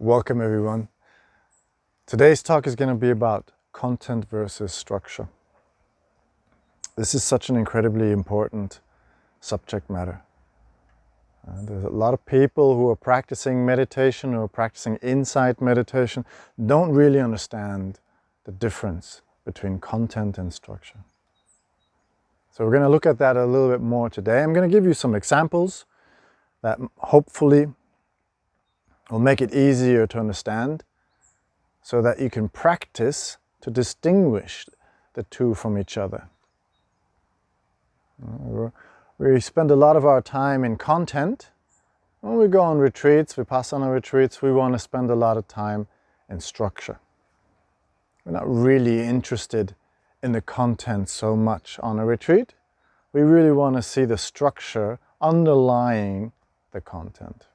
Welcome everyone. Today's talk is going to be about content versus structure. This is such an incredibly important subject matter. There's a lot of people who are practicing meditation or practicing insight meditation don't really understand the difference between content and structure. So we're going to look at that a little bit more today. I'm going to give you some examples that hopefully will make it easier to understand so that you can practice to distinguish the two from each other. We spend a lot of our time in content. When we go on retreats, Vipassana retreats, we want to spend a lot of time in structure. We're not really interested in the content so much on a retreat. We really want to see the structure underlying the content.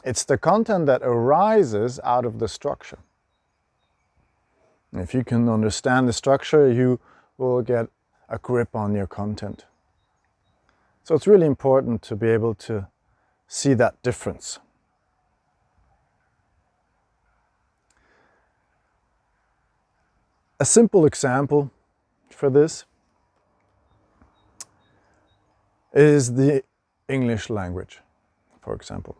It's the content that arises out of the structure. If you can understand the structure, you will get a grip on your content. So it's really important to be able to see that difference. A simple example for this is the English language, for example.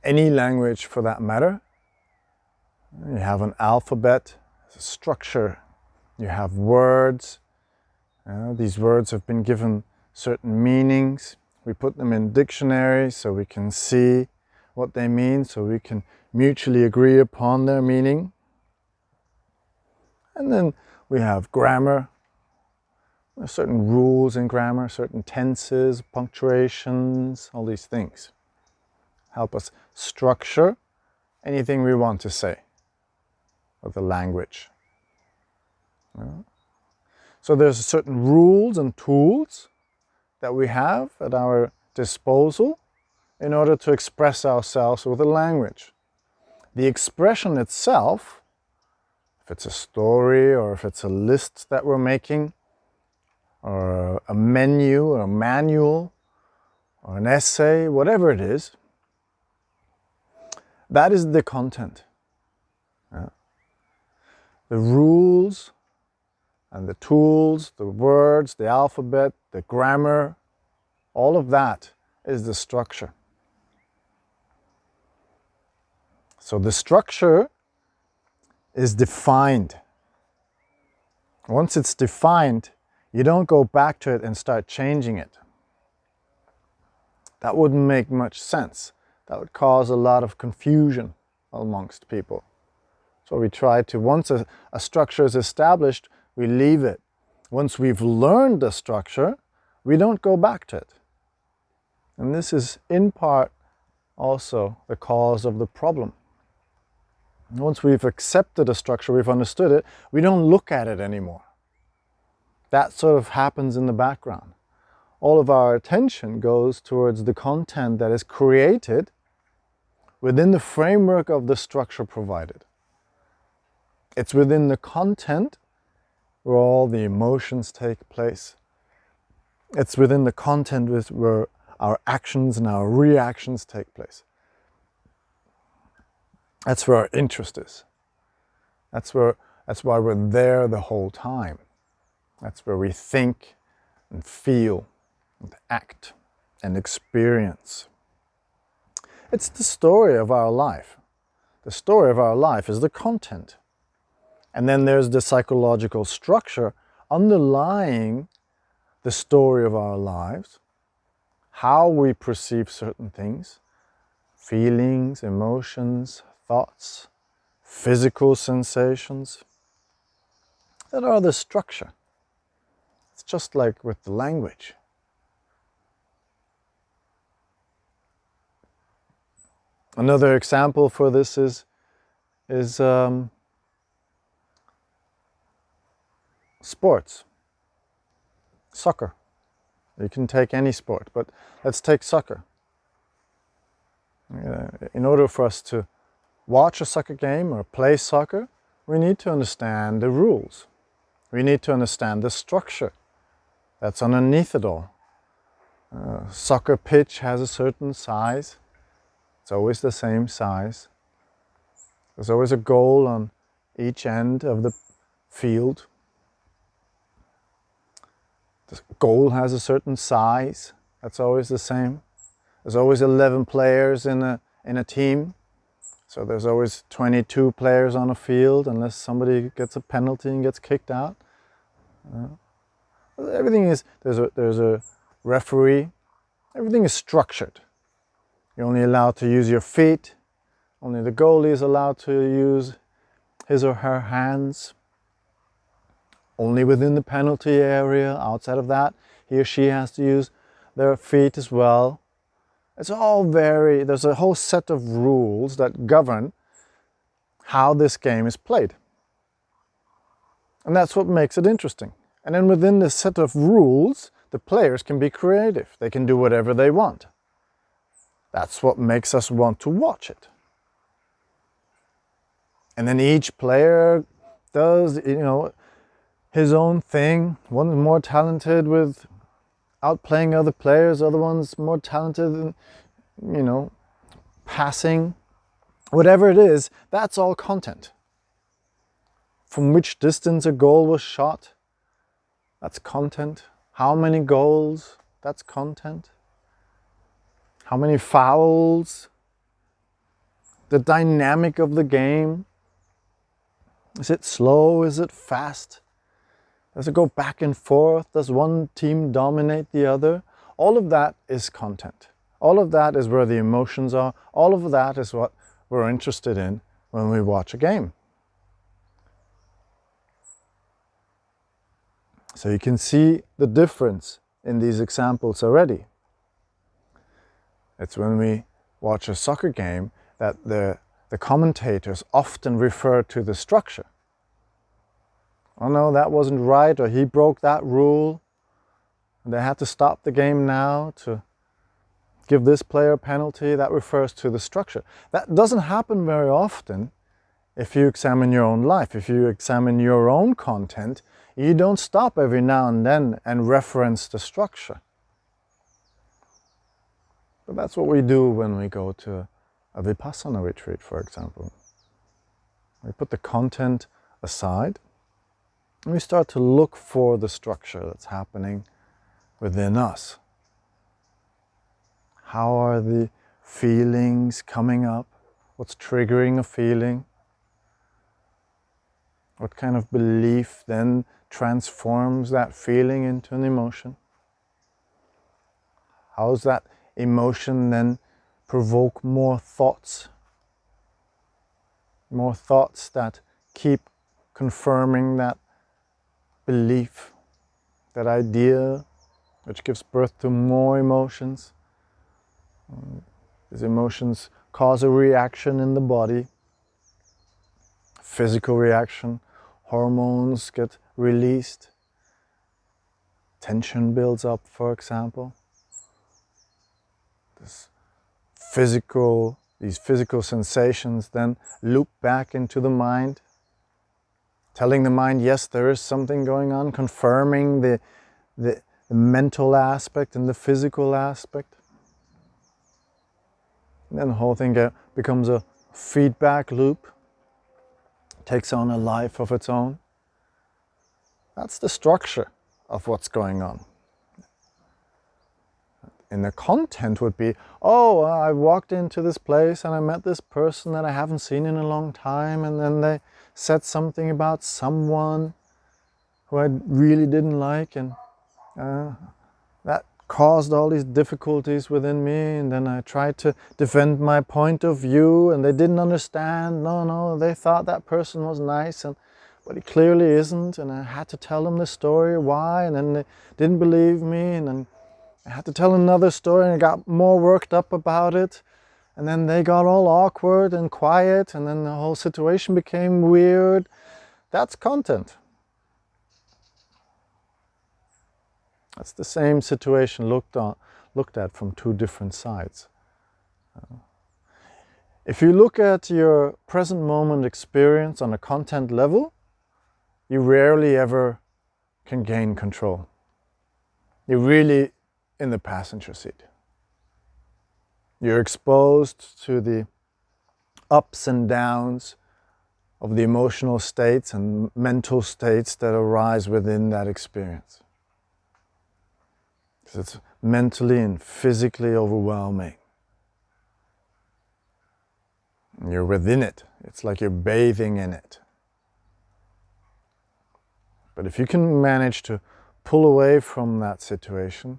Any language for that matter. You have an alphabet, a structure, you have words. These words have been given certain meanings. We put them in dictionaries so we can see what they mean, so we can mutually agree upon their meaning. And then we have grammar. There are certain rules in grammar, certain tenses, punctuations, all these things help us structure anything we want to say with the language. So there's certain rules and tools that we have at our disposal in order to express ourselves with a language. The expression itself, if it's a story or if it's a list that we're making, or a menu or a manual or an essay, whatever it is, that is the content. The rules and the tools, the words, the alphabet, the grammar, all of that is the structure. So the structure is defined. Once it's defined, you don't go back to it and start changing it. That wouldn't make much sense. That would cause a lot of confusion amongst people. So we try to, once a structure is established, we leave it. Once we've learned the structure, we don't go back to it. And this is in part also the cause of the problem. Once we've accepted a structure, we've understood it, we don't look at it anymore. That sort of happens in the background. All of our attention goes towards the content that is created within the framework of the structure provided. It's within the content where all the emotions take place. It's within the content where our actions and our reactions take place. That's where our interest is. That's why we're there the whole time. That's where we think and feel and act and experience. It's the story of our life. The story of our life is the content. And then there's the psychological structure underlying the story of our lives, how we perceive certain things, feelings, emotions, thoughts, physical sensations, that are the structure. It's just like with the language. Another example for this is sports. Soccer. You can take any sport, but let's take soccer. In order for us to watch a soccer game or play soccer, we need to understand the rules. We need to understand the structure that's underneath it all. Soccer pitch has a certain size. It's always the same size. There's always a goal on each end of the field. The goal has a certain size. That's always the same. There's always 11 players in a team. So there's always 22 players on a field unless somebody gets a penalty and gets kicked out. Everything is, there's a referee. Everything is structured. You're only allowed to use your feet. Only the goalie is allowed to use his or her hands. Only within the penalty area. Outside of that, he or she has to use their feet as well. It's all there's a whole set of rules that govern how this game is played. And that's what makes it interesting. And then within this set of rules, the players can be creative. They can do whatever they want. That's what makes us want to watch it. And then each player does, his own thing. One is more talented with outplaying other players. Other one's more talented in, passing. Whatever it is, that's all content. From which distance a goal was shot, that's content. How many goals, that's content. How many fouls, the dynamic of the game. Is it slow? Is it fast? Does it go back and forth? Does one team dominate the other? All of that is content. All of that is where the emotions are. All of that is what we're interested in when we watch a game. So you can see the difference in these examples already. It's when we watch a soccer game that the commentators often refer to the structure. Oh no, that wasn't right, or he broke that rule. And they had to stop the game now to give this player a penalty. That refers to the structure. That doesn't happen very often if you examine your own life. If you examine your own content, you don't stop every now and then and reference the structure. But that's what we do when we go to a Vipassana retreat, for example. We put the content aside and we start to look for the structure that's happening within us. How are the feelings coming up? What's triggering a feeling? What kind of belief then transforms that feeling into an emotion? How does that emotion then provoke more thoughts? More thoughts that keep confirming that belief, that idea, which gives birth to more emotions. These emotions cause a reaction in the body, physical reaction. Hormones get released. Tension builds up, for example. These physical sensations then loop back into the mind, telling the mind, yes, there is something going on, confirming the mental aspect and the physical aspect. And then the whole thing becomes a feedback loop, takes on a life of its own. That's the structure of what's going on. And the content would be, I walked into this place and I met this person that I haven't seen in a long time, and then they said something about someone who I really didn't like, and that caused all these difficulties within me, and then I tried to defend my point of view and they didn't understand. No, they thought that person was nice, but he clearly isn't, and I had to tell them the story why, and then they didn't believe me, and then I had to tell another story and I got more worked up about it, and then they got all awkward and quiet, and then the whole situation became weird. That's content. That's the same situation looked at from two different sides. If you look at your present moment experience on a content level, you rarely ever can gain control. You're really in the passenger seat. You're exposed to the ups and downs of the emotional states and mental states that arise within that experience. Because it's mentally and physically overwhelming. And you're within it. It's like you're bathing in it. But if you can manage to pull away from that situation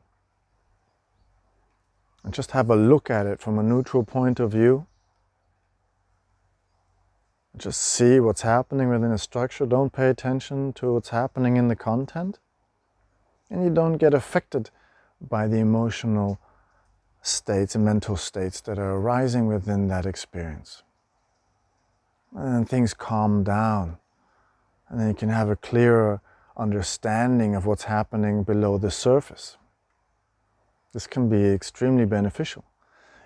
and just have a look at it from a neutral point of view, just see what's happening within a structure, don't pay attention to what's happening in the content, and you don't get affected by the emotional states and mental states that are arising within that experience. And then things calm down, and then you can have a clearer understanding of what's happening below the surface. This can be extremely beneficial.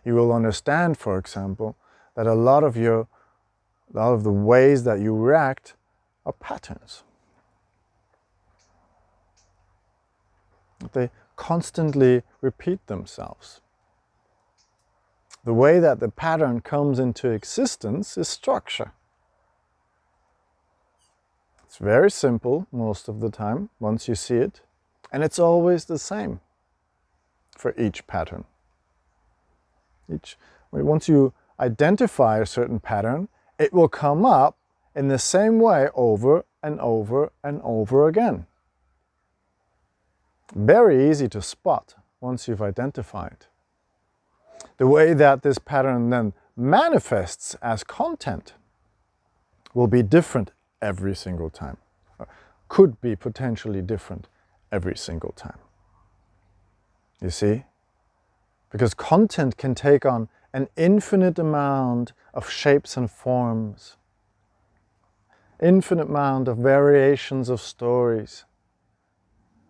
You will understand, for example, that a lot of the ways that you react are patterns. They constantly repeat themselves. The way that the pattern comes into existence is structure. It's very simple most of the time, once you see it, and it's always the same for each pattern. Once you identify a certain pattern, it will come up in the same way over and over and over again. Very easy to spot once you've identified. The way that this pattern then manifests as content will be different every single time. Could be potentially different every single time. You see? Because content can take on an infinite amount of shapes and forms, infinite amount of variations of stories.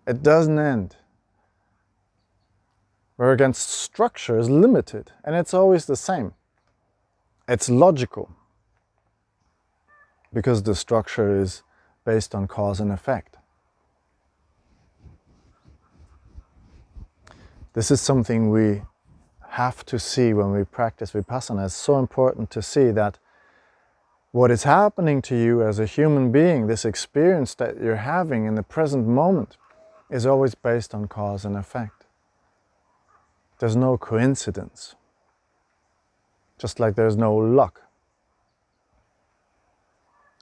It doesn't end. Where against structure is limited, and it's always the same. It's logical, because the structure is based on cause and effect. This is something we have to see when we practice Vipassana. It's so important to see that what is happening to you as a human being, this experience that you're having in the present moment, is always based on cause and effect. There's no coincidence. Just like there's no luck.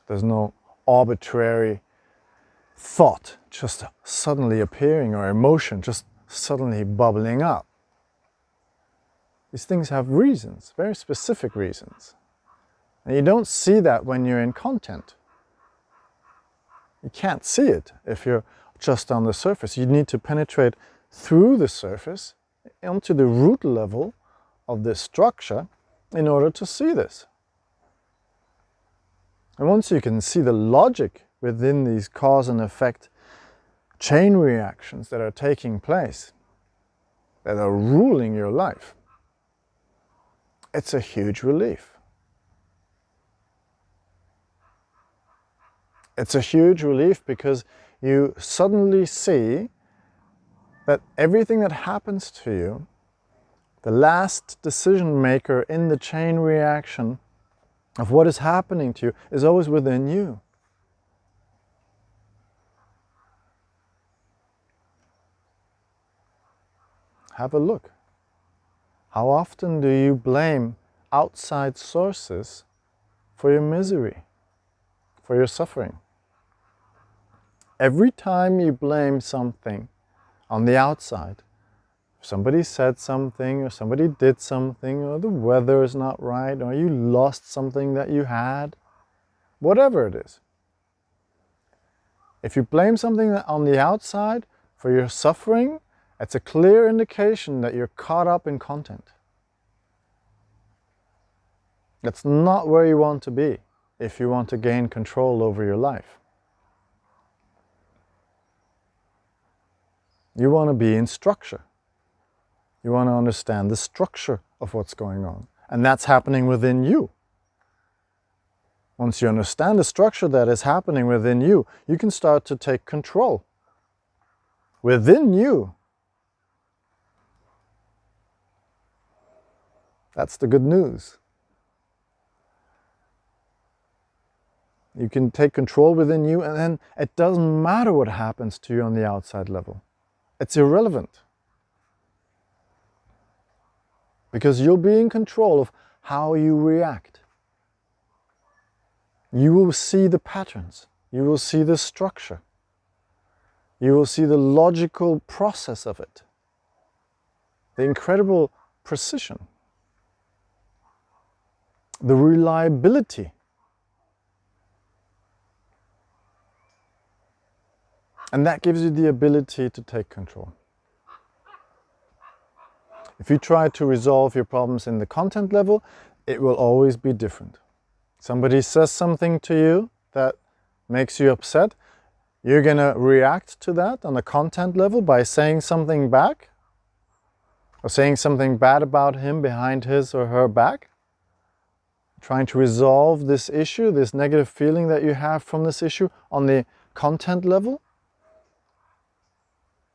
There's no arbitrary thought just suddenly appearing or emotion just suddenly bubbling up. These things have reasons, very specific reasons. And you don't see that when you're in content. You can't see it if you're just on the surface. You need to penetrate through the surface onto the root level of this structure in order to see this. And once you can see the logic within these cause and effect chain reactions that are taking place, that are ruling your life, it's a huge relief. It's a huge relief because you suddenly see that everything that happens to you, the last decision maker in the chain reaction of what is happening to you, is always within you. Have a look. How often do you blame outside sources for your misery, for your suffering? Every time you blame something on the outside, somebody said something, or somebody did something, or the weather is not right, or you lost something that you had, whatever it is. If you blame something on the outside for your suffering, it's a clear indication that you're caught up in content. That's not where you want to be if you want to gain control over your life. You want to be in structure. You want to understand the structure of what's going on. And that's happening within you. Once you understand the structure that is happening within you, you can start to take control within you. That's the good news. You can take control within you, and then it doesn't matter what happens to you on the outside level. It's irrelevant. Because you'll be in control of how you react. You will see the patterns. You will see the structure. You will see the logical process of it. The incredible precision. The reliability. And that gives you the ability to take control. If you try to resolve your problems in the content level, it will always be different. Somebody says something to you that makes you upset, you're going to react to that on the content level by saying something back, or saying something bad about him behind his or her back, trying to resolve this issue, this negative feeling that you have from this issue on the content level.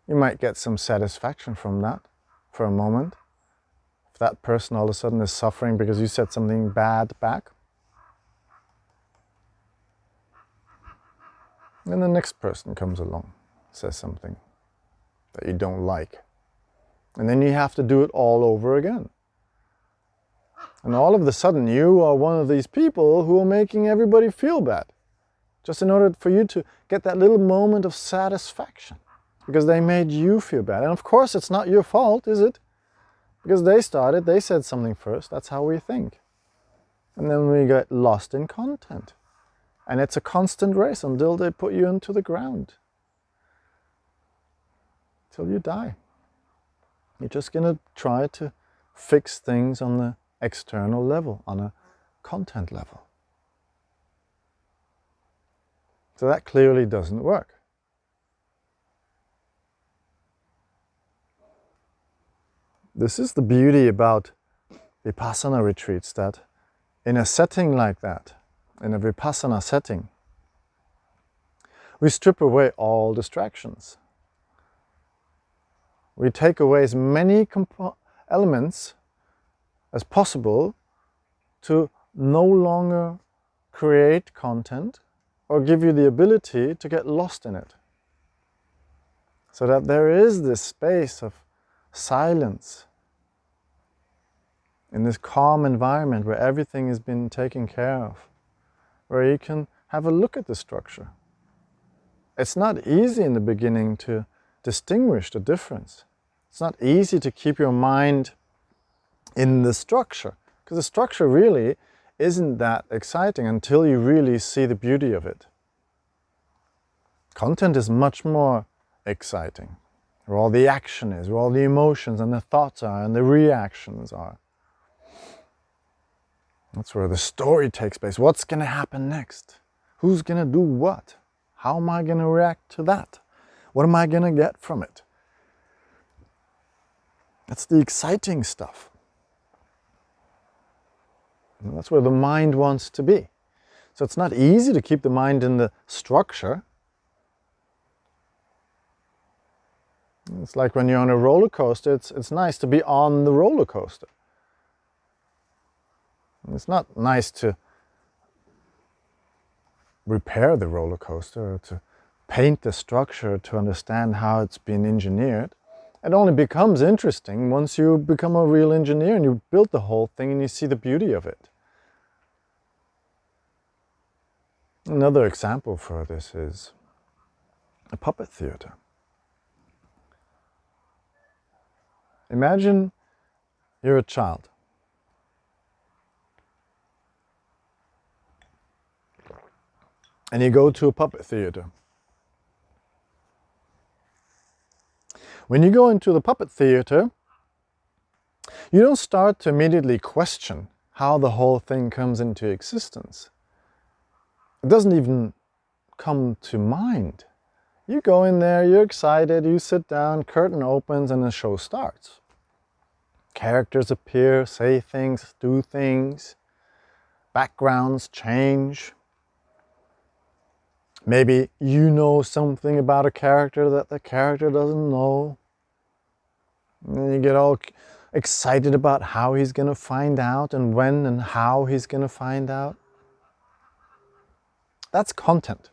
You might get some satisfaction from that for a moment. If that person all of a sudden is suffering because you said something bad back. Then the next person comes along, says something that you don't like. And then you have to do it all over again. And all of a sudden you are one of these people who are making everybody feel bad. Just in order for you to get that little moment of satisfaction. Because they made you feel bad. And of course it's not your fault, is it? Because they started, they said something first. That's how we think. And then we get lost in content. And it's a constant race until they put you into the ground. Till you die. You're just going to try to fix things on the external level, on a content level. So that clearly doesn't work. This is the beauty about Vipassana retreats, that in a setting like that, in a Vipassana setting, we strip away all distractions. We take away as many elements as possible to no longer create content or give you the ability to get lost in it. So that there is this space of silence in this calm environment where everything has been taken care of, where you can have a look at the structure. It's not easy in the beginning to distinguish the difference. It's not easy to keep your mind in the structure, because the structure really isn't that exciting until you really see the beauty of it. Content is much more exciting, where all the action is, where all the emotions and the thoughts are and the reactions are. That's where the story takes place. What's going to happen next? Who's going to do what? How am I going to react to that? What am I going to get from it? That's the exciting stuff. And that's where the mind wants to be. So it's not easy to keep the mind in the structure. It's like when you're on a roller coaster, it's nice to be on the roller coaster. It's not nice to repair the roller coaster or to paint the structure to understand how it's been engineered. It only becomes interesting once you become a real engineer and you build the whole thing and you see the beauty of it. Another example for this is a puppet theater. Imagine you're a child. And you go to a puppet theater. When you go into the puppet theater, you don't start to immediately question how the whole thing comes into existence. It doesn't even come to mind. You go in there, you're excited, you sit down, curtain opens, and the show starts. Characters appear, say things, do things. Backgrounds change. Maybe you know something about a character that the character doesn't know. And you get all excited about how he's going to find out and when and how he's going to find out. That's content.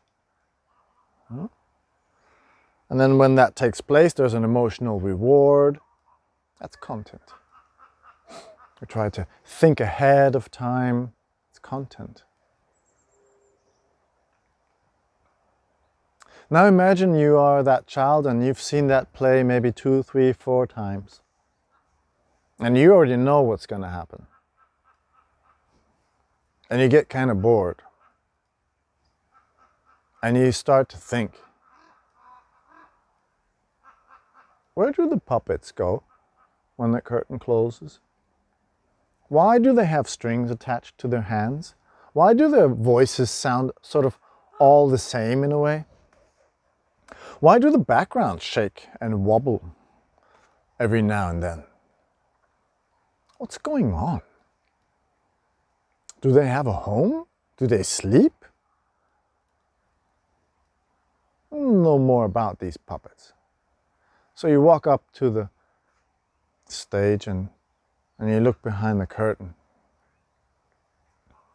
And then when that takes place, there's an emotional reward. That's content. We try to think ahead of time. It's content. Now imagine you are that child and you've seen that play maybe 2, 3, 4 times. And you already know what's going to happen. And you get kind of bored. And you start to think, where do the puppets go when the curtain closes? Why do they have strings attached to their hands? Why do their voices sound sort of all the same in a way? Why do the backgrounds shake and wobble every now and then? What's going on? Do they have a home? Do they sleep? Know more about these puppets. So you walk up to the stage and you look behind the curtain.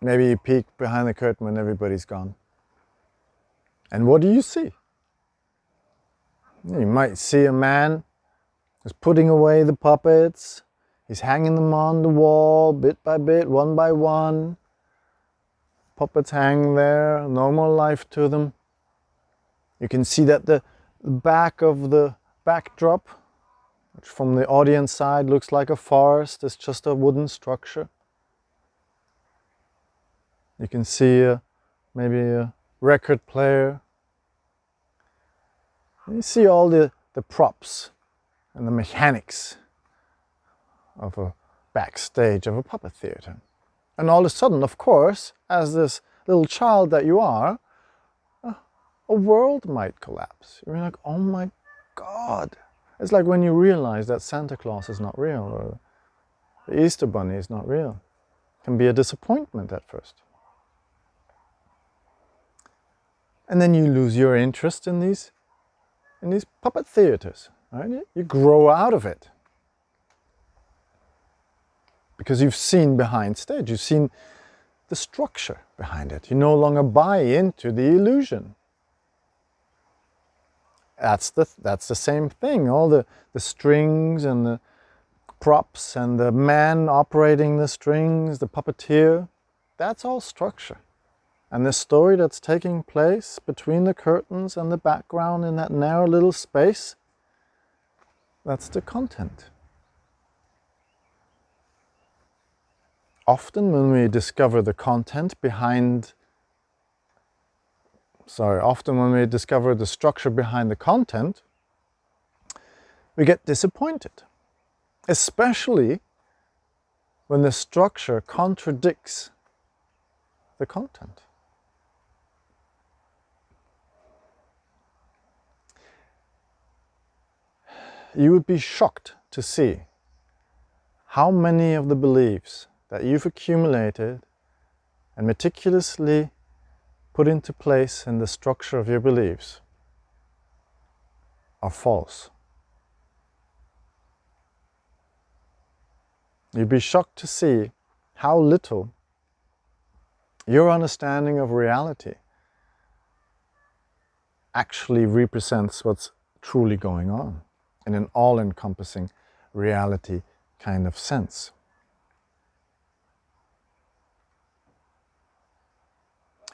Maybe you peek behind the curtain when everybody's gone. And what do you see? You might see a man who's putting away the puppets. He's hanging them on the wall, bit by bit, one by one. Puppets hang there, no more life to them. You can see that the back of the backdrop, which from the audience side looks like a forest, is just a wooden structure. You can see maybe a record player. You see all the props and the mechanics of a backstage of a puppet theater. And all of a sudden, of course, as this little child that you are, a world might collapse. You're like, oh my God. It's like when you realize that Santa Claus is not real or the Easter Bunny is not real. It can be a disappointment at first. And then you lose your interest in these puppet theaters, right? You grow out of it. Because you've seen behind stage, you've seen the structure behind it. You no longer buy into the illusion. That's the same thing. All the strings and the props and the man operating the strings, the puppeteer, that's all structure. And the story that's taking place between the curtains and the background in that narrow little space, that's the content. Often when we discover the content behind, often when we discover the structure behind the content, we get disappointed. Especially when the structure contradicts the content. You would be shocked to see how many of the beliefs that you've accumulated and meticulously put into place in the structure of your beliefs are false. You'd be shocked to see how little your understanding of reality actually represents what's truly going on in an all-encompassing reality kind of sense.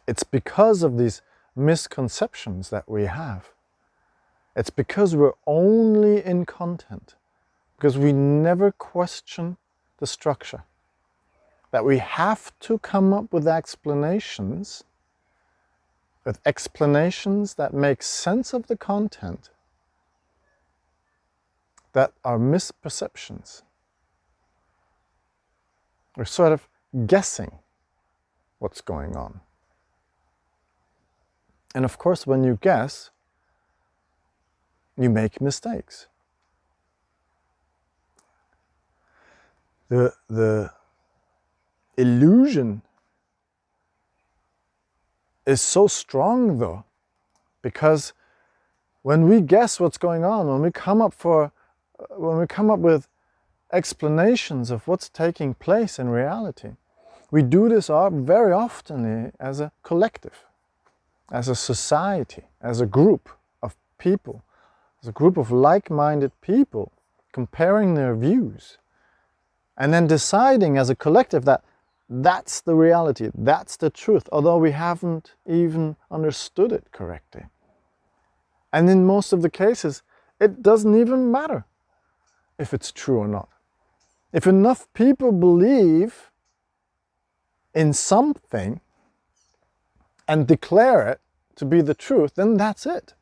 It's because of these misconceptions that we have. It's because we're only in content, because we never question the structure, that we have to come up with explanations that make sense of the content, that are misperceptions. We're sort of guessing what's going on. And of course, when you guess, you make mistakes. The illusion is so strong though, because when we guess what's going on, when we come up with explanations of what's taking place in reality. We do this very often as a collective, as a society, as a group of people, as a group of like-minded people, comparing their views, and then deciding as a collective that that's the reality, that's the truth, although we haven't even understood it correctly. And in most of the cases, it doesn't even matter if it's true or not. If enough people believe in something and declare it to be the truth, then that's it.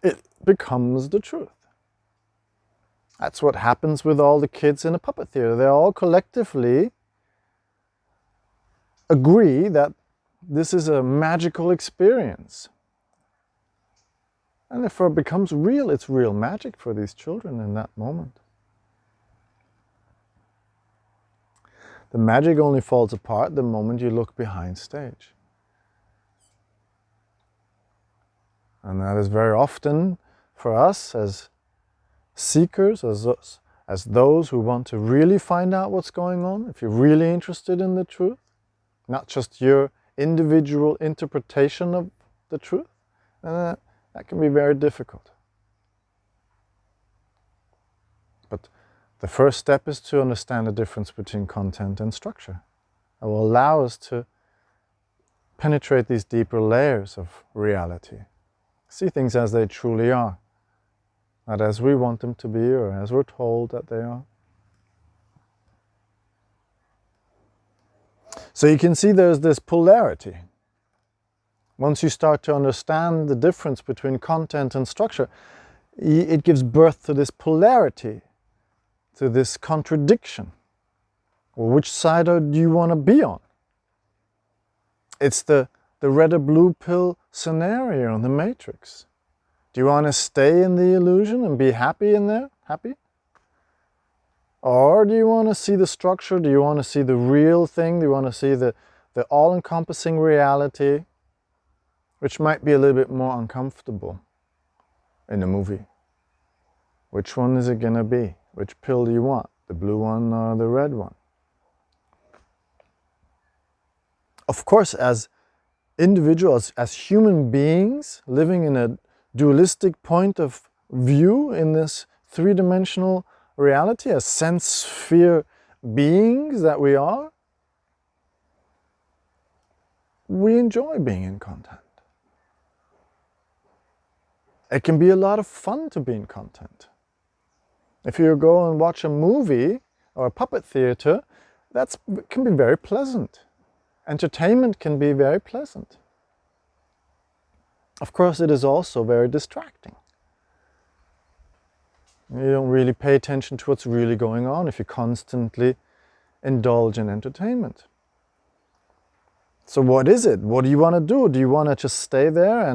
It becomes the truth. That's what happens with all the kids in a puppet theater. They all collectively agree that this is a magical experience. And therefore it becomes real. It's real magic for these children in that moment. The magic only falls apart the moment you look behind stage. And that is very often for us as seekers, as those who want to really find out what's going on, if you're really interested in the truth, not just your individual interpretation of the truth, then that can be very difficult. But the first step is to understand the difference between content and structure. It will allow us to penetrate these deeper layers of reality, see things as they truly are, not as we want them to be or as we're told that they are. So you can see there's this polarity. Once you start to understand the difference between content and structure, it gives birth to this polarity, to this contradiction. Well, which side do you want to be on? It's the red or blue pill scenario in the Matrix. Do you want to stay in the illusion and be happy in there? Happy? Or do you want to see the structure? Do you want to see the real thing? Do you want to see the all-encompassing reality, which might be a little bit more uncomfortable in a movie? Which one is it going to be? Which pill do you want? The blue one or the red one? Of course, as individuals, as human beings living in a dualistic point of view in this three-dimensional reality, as sense-sphere beings that we are, we enjoy being in content. It can be a lot of fun to be in content. If you go and watch a movie or a puppet theater, that can be very pleasant. Entertainment can be very pleasant. Of course, it is also very distracting. You don't really pay attention to what's really going on if you constantly indulge in entertainment. So what is it? What do you want to do? Do you want to just stay there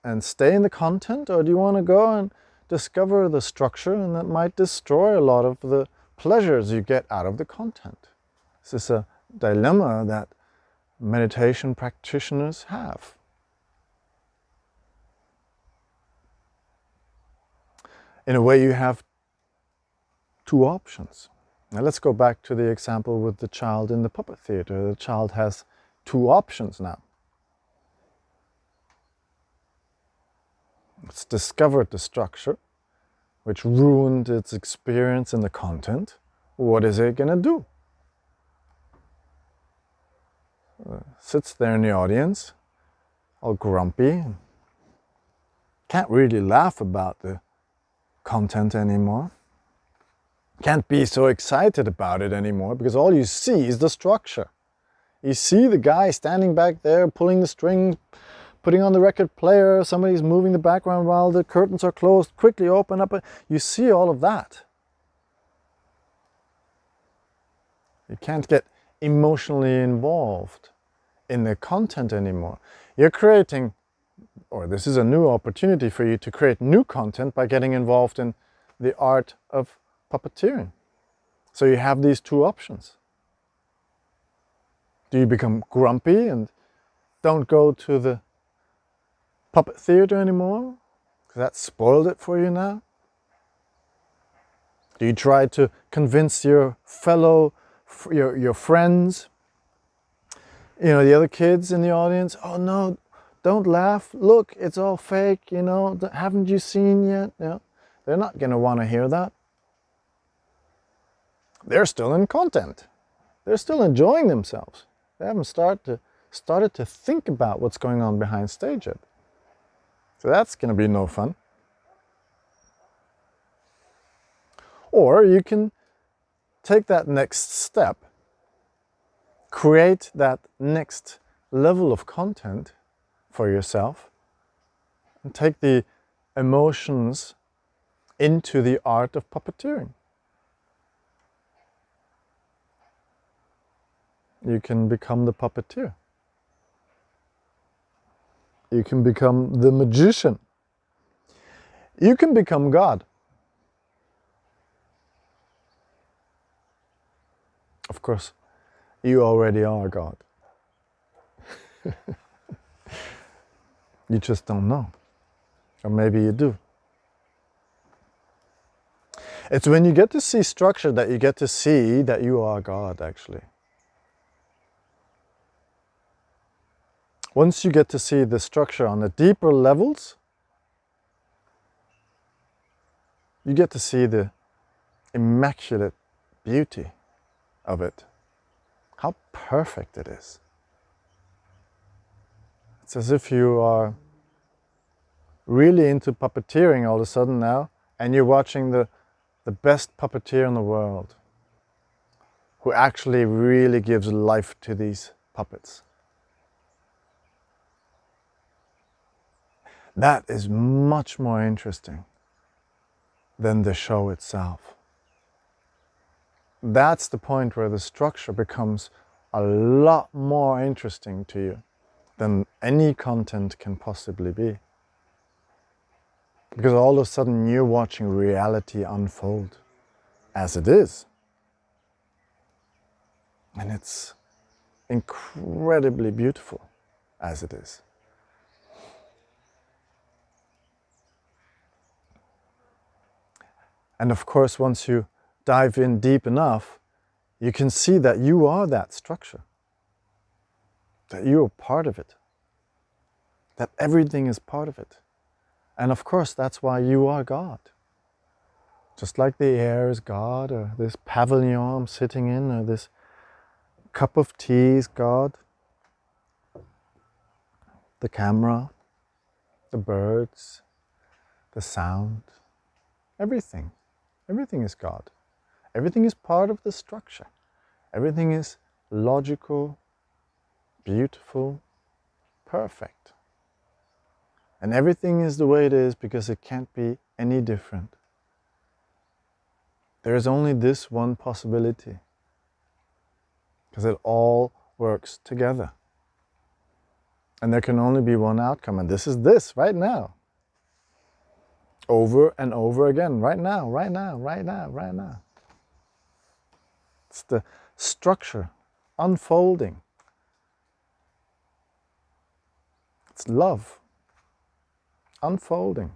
and stay in the content, or do you want to go and discover the structure, and that might destroy a lot of the pleasures you get out of the content? This is a dilemma that meditation practitioners have. In a way, you have two options. Now let's go back to the example with the child in the puppet theater. The child has two options now. It's discovered the structure, which ruined its experience in the content. What is it going to do? Sits there in the audience, all grumpy. Can't really laugh about the content anymore. Can't be so excited about it anymore, because all you see is the structure. You see the guy standing back there pulling the string, putting on the record player, somebody's moving the background while the curtains are closed, quickly open up. You see all of that. You can't get emotionally involved in the content anymore. You're creating, or this is a new opportunity for you to create new content by getting involved in the art of puppeteering. So you have these two options. Do you become grumpy and don't go to the puppet theater anymore, because that spoiled it for you now? Do you try to convince your your friends, the other kids in the audience, oh no, don't laugh, look, it's all fake, haven't you seen yet? They're not going to want to hear that. They're still in content. They're still enjoying themselves. They haven't started to think about what's going on behind stage yet. So that's going to be no fun. Or you can take that next step, create that next level of content for yourself, and take the emotions into the art of puppeteering. You can become the puppeteer. You can become the magician. You can become God. Of course, you already are God. You just don't know. Or maybe you do. It's when you get to see structure that you get to see that you are God, actually. Once you get to see the structure on the deeper levels, you get to see the immaculate beauty of it. How perfect it is. It's as if you are really into puppeteering all of a sudden now, and you're watching the best puppeteer in the world, who actually really gives life to these puppets. That is much more interesting than the show itself. That's the point where the structure becomes a lot more interesting to you than any content can possibly be. Because all of a sudden you're watching reality unfold as it is. And it's incredibly beautiful as it is. And of course, once you dive in deep enough, you can see that you are that structure, that you are part of it, that everything is part of it. And of course, that's why you are God. Just like the air is God, or this pavilion I'm sitting in, or this cup of tea is God, the camera, the birds, the sound, everything. Everything is God. Everything is part of the structure. Everything is logical, beautiful, perfect. And everything is the way it is because it can't be any different. There is only this one possibility, because it all works together. And there can only be one outcome, and this is this right now. Over and over again, right now, right now, right now, right now. It's the structure unfolding. It's love unfolding.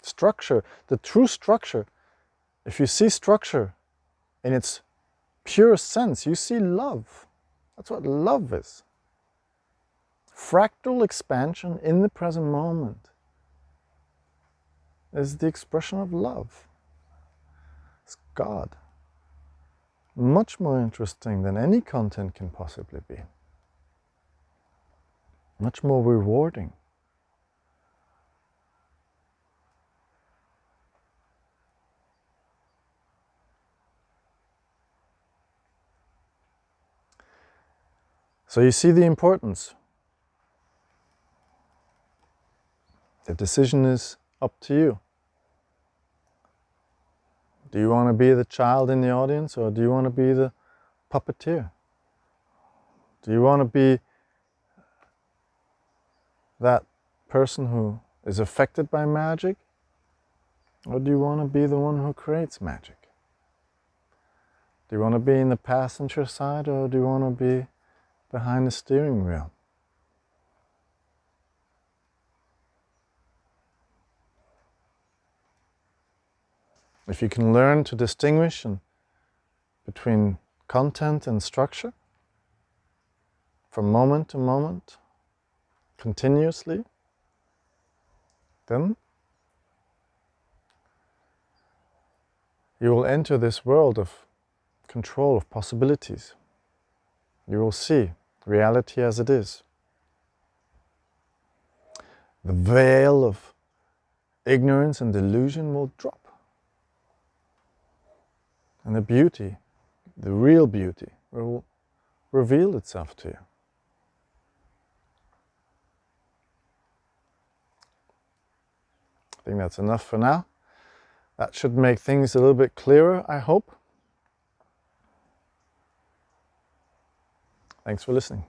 Structure, the true structure. If you see structure in its pure sense, you see love. That's what love is. Fractal expansion in the present moment is the expression of love. It's God. Much more interesting than any content can possibly be. Much more rewarding. So you see the importance. The decision is up to you. Do you want to be the child in the audience, or do you want to be the puppeteer? Do you want to be that person who is affected by magic, or do you want to be the one who creates magic? Do you want to be in the passenger side, or do you want to be behind the steering wheel? If you can learn to distinguish between content and structure, from moment to moment, continuously, then you will enter this world of control, of possibilities. You will see reality as it is. The veil of ignorance and delusion will drop. And the beauty, the real beauty, will reveal itself to you. I think that's enough for now. That should make things a little bit clearer, I hope. Thanks for listening.